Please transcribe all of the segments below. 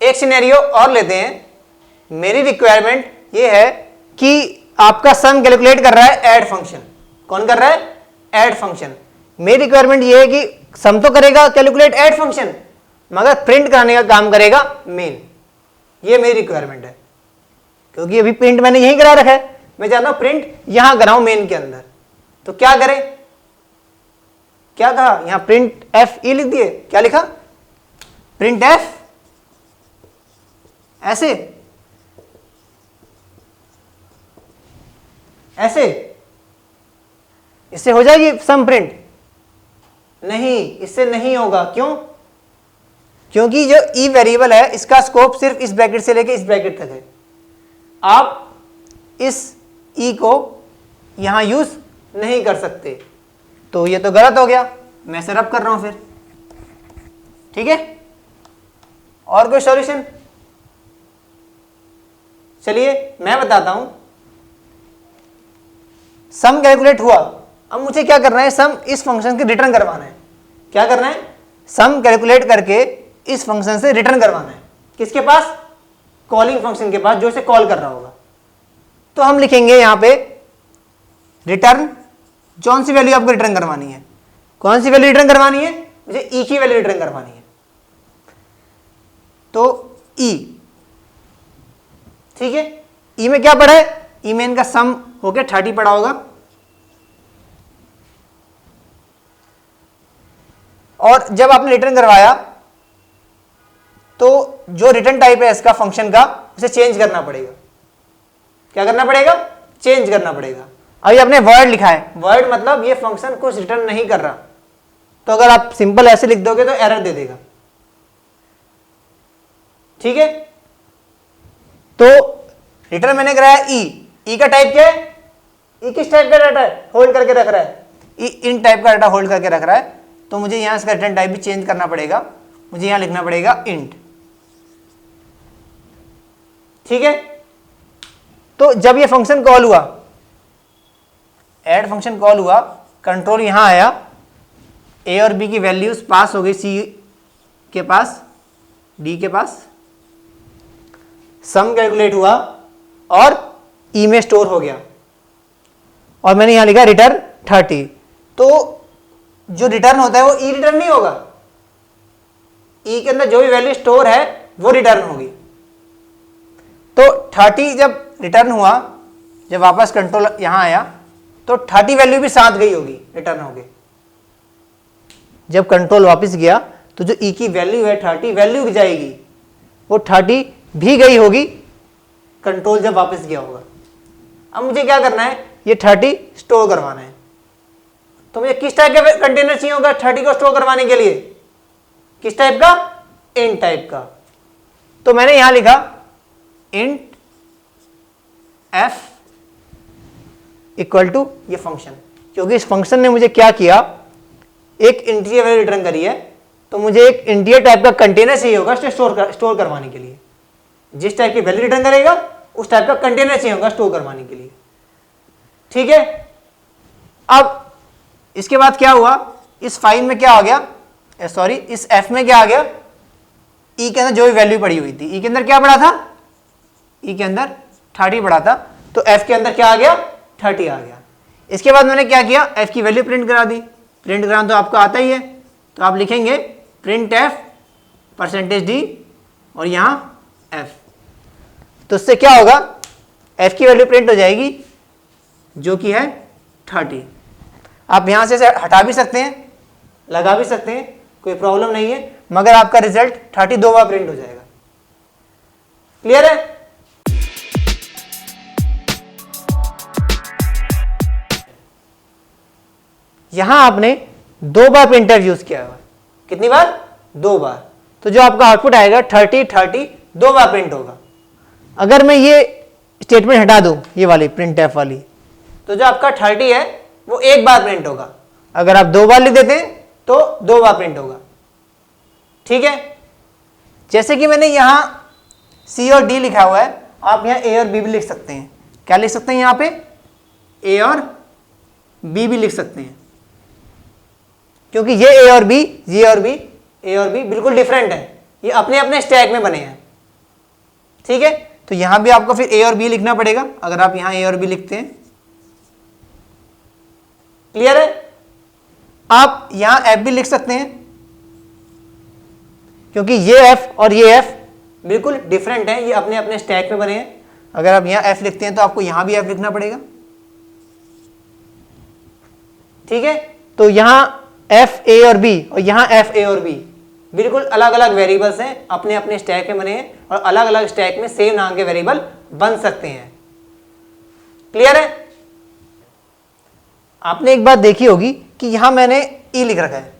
एक सिनेरियो और लेते हैं। मेरी रिक्वायरमेंट ये है कि आपका सम कैलकुलेट कर रहा है ऐड फंक्शन। कौन कर रहा है? Add function. मेरी रिक्वायरमेंट ये है कि सम तो करेगा कैलकुलेट ऐड फंक्शन, मगर प्रिंट कराने का काम करेगा मेन। ये मेरी रिक्वायरमेंट है, क्योंकि अभी प्रिंट मैंने यहीं करा रखा है, मैं चाहता हूं प्रिंट यहां कराऊं मेन के अंदर। तो क्या करें? क्या कहा यहां? प्रिंट एफ ई लिख दिए। क्या लिखा? Print F. ऐसे ऐसे इससे हो जाएगी सम प्रिंट? नहीं, इससे नहीं होगा। क्यों? क्योंकि जो ई वेरिएबल है इसका स्कोप सिर्फ इस ब्रैकेट से लेके इस ब्रैकेट तक है। आप इस ई को यहां यूज नहीं कर सकते। तो ये तो गलत हो गया, मैं इसे रब कर रहा हूं फिर। ठीक है, और कोई सॉल्यूशन? चलिए मैं बताता हूं। सम कैलकुलेट हुआ, अब मुझे क्या करना है? सम इस फंक्शन के रिटर्न करवाना है। क्या करना है? सम कैलकुलेट करके इस फंक्शन से रिटर्न करवाना है। किसके पास? कॉलिंग फंक्शन के पास, जो इसे कॉल कर रहा होगा। तो हम लिखेंगे यहां पे रिटर्न। कौन सी वैल्यू आपको रिटर्न करवानी है? कौन सी वैल्यू रिटर्न करवानी है? मुझे ई की वैल्यू रिटर्न करवानी है। तो ई, ठीक है। ई में क्या पढ़ा है? ई में इनका सम हो गया 30 पड़ा होगा, और जब आपने रिटर्न करवाया तो जो रिटर्न टाइप है इसका फंक्शन का, उसे चेंज करना पड़ेगा। क्या करना पड़ेगा? चेंज करना पड़ेगा। अभी आपने वर्ड लिखा है, वर्ड मतलब ये फंक्शन कुछ रिटर्न नहीं कर रहा, तो अगर आप सिंपल ऐसे लिख दोगे तो एरर दे देगा। ठीक है, तो रिटर्न मैंने कराया ई। ई का टाइप क्या है? ई किस टाइप का डाटा है? होल्ड करके रख रहा है। ई इन टाइप का डाटा होल्ड करके रख रहा है, तो मुझे यहां इसका रिटर्न टाइप भी चेंज करना पड़ेगा। मुझे यहां लिखना पड़ेगा इंट। ठीक है, तो जब ये फंक्शन कॉल हुआ, ऐड फंक्शन कॉल हुआ, कंट्रोल यहां आया, ए और बी की वैल्यूज पास हो गई सी के पास, डी के पास, सम कैलकुलेट हुआ और ई में स्टोर हो गया, और मैंने यहां लिखा रिटर्न 30। तो जो रिटर्न होता है वो ई रिटर्न नहीं होगा, ई के अंदर जो भी वैल्यू स्टोर है वो रिटर्न होगी। तो 30 जब रिटर्न हुआ, जब वापस कंट्रोल यहां आया, तो 30 वैल्यू भी साथ गई होगी, रिटर्न हो गई। जब कंट्रोल वापस गया तो जो ई की वैल्यू है 30 वैल्यू जाएगी, वो 30 भी गई होगी, कंट्रोल जब वापस गया होगा। अब मुझे क्या करना है? ये 30 स्टोर करवाना है। तो मुझे किस टाइप का कंटेनर चाहिए होगा 30 को स्टोर करवाने के लिए? किस टाइप का? इंट टाइप का। तो मैंने यहां लिखा इंट एफ इक्वल टू ये फंक्शन, क्योंकि इस फंक्शन ने मुझे क्या किया? एक इंटीजर वैल्यू रिटर्न करी है, तो मुझे एक इंटीजर टाइप का कंटेनर चाहिए होगा स्टोर करवाने के लिए। जिस टाइप की वैल्यू रिटर्न करेगा उस टाइप का कंटेनर चाहिए होगा स्टोर करवाने के लिए। ठीक है, अब इसके बाद क्या हुआ? इस फाइल में क्या आ गया? सॉरी, इस एफ में क्या आ गया? ई के अंदर जो भी वैल्यू पड़ी हुई थी, ई के अंदर क्या पड़ा था? ई के अंदर 30 पड़ा था, तो एफ के अंदर क्या आ गया? 30 आ गया। इसके बाद मैंने क्या किया? एफ की वैल्यू प्रिंट करा दी। प्रिंट कराना तो आपको आता ही है, तो आप लिखेंगे प्रिंट एफ परसेंटेज डी और यहां एफ। तो इससे क्या होगा? एफ की वैल्यू प्रिंट हो जाएगी जो कि है 30। आप यहां से हटा भी सकते हैं, लगा भी सकते हैं, कोई प्रॉब्लम नहीं है, मगर आपका रिजल्ट 30 दो बार प्रिंट हो जाएगा। क्लियर है? यहां आपने 2 बार प्रिंटफ यूज किया हुआ। कितनी बार? 2 बार। तो जो आपका आउटपुट आएगा 30 30 2 बार प्रिंट होगा। अगर मैं ये स्टेटमेंट हटा दूं, ये वाली प्रिंटफ वाली, तो जो आपका 30 है वो 1 बार प्रिंट होगा। अगर आप 2 बार लिख देते हैं तो 2 बार प्रिंट होगा। ठीक है, जैसे कि मैंने यहां सी और डी लिखा हुआ है, आप यहां ए और बी भी लिख सकते हैं। क्या लिख सकते हैं? यहां पे ए और बी भी लिख सकते हैं, क्योंकि ये ए और बी, ये और बी, ए और बी बिल्कुल डिफरेंट है। ये अपने अपने स्टैक में बने हैं, ठीक है, तो यहां भी आपको फिर ए और बी लिखना पड़ेगा। अगर आप यहां ए और बी लिखते हैं, क्लियर है। आप यहां एफ भी लिख सकते हैं, क्योंकि ये एफ और ये एफ बिल्कुल डिफरेंट है, ये अपने अपने स्टैक में बने हैं। अगर आप यहां एफ लिखते हैं तो आपको यहां भी एफ लिखना पड़ेगा, ठीक है। तो यहां एफ ए और बी और यहां एफ ए और बी बिल्कुल अलग अलग वेरिएबल्स हैं, अपने अपने स्टैक में बने हैं, और अलग अलग स्टैक में सेम नाम के वेरिएबल बन सकते हैं। क्लियर है। आपने एक बात देखी होगी कि यहां मैंने ई लिख रखा है,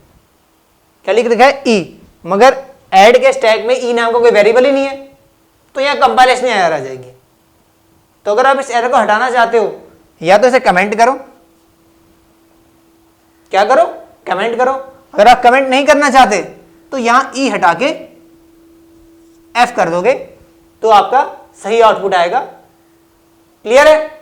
क्या लिख रखा है, ई, मगर ऐड के स्टैक में ई नाम का कोई वेरिएबल ही नहीं है, तो यहां कंपाइलेशन एरर आ जाएगी। तो अगर आप इस एरर को हटाना चाहते हो, या तो इसे कमेंट करो, क्या करो, कमेंट करो। अगर आप कमेंट नहीं करना चाहते तो यहां ई हटा के एफ कर दोगे, तो आपका सही आउटपुट आएगा। क्लियर है।